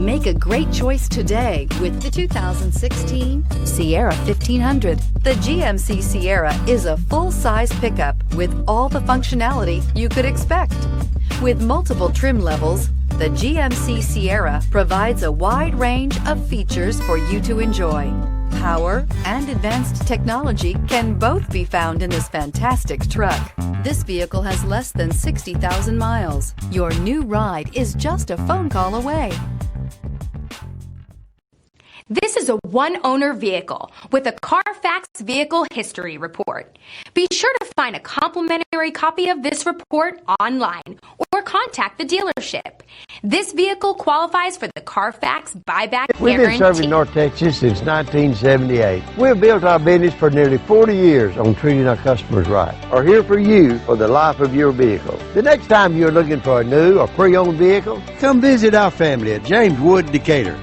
Make a great choice today with the 2016 Sierra 1500. The GMC Sierra is a full-size pickup with all the functionality you could expect. With multiple trim levels, the GMC Sierra provides a wide range of features for you to enjoy. Power and advanced technology can both be found in this fantastic truck. This vehicle has less than 60,000 miles. Your new ride is just a phone call away. This is a one-owner vehicle with a Carfax Vehicle History Report. Be sure to find a complimentary copy of this report online or contact the dealership. This vehicle qualifies for the Carfax buyback guarantee. We've been serving North Texas since 1978. We've built our business for nearly 40 years on treating our customers right. Are here for you for the life of your vehicle. The next time you're looking for a new or pre-owned vehicle, come visit our family at James Wood Decatur.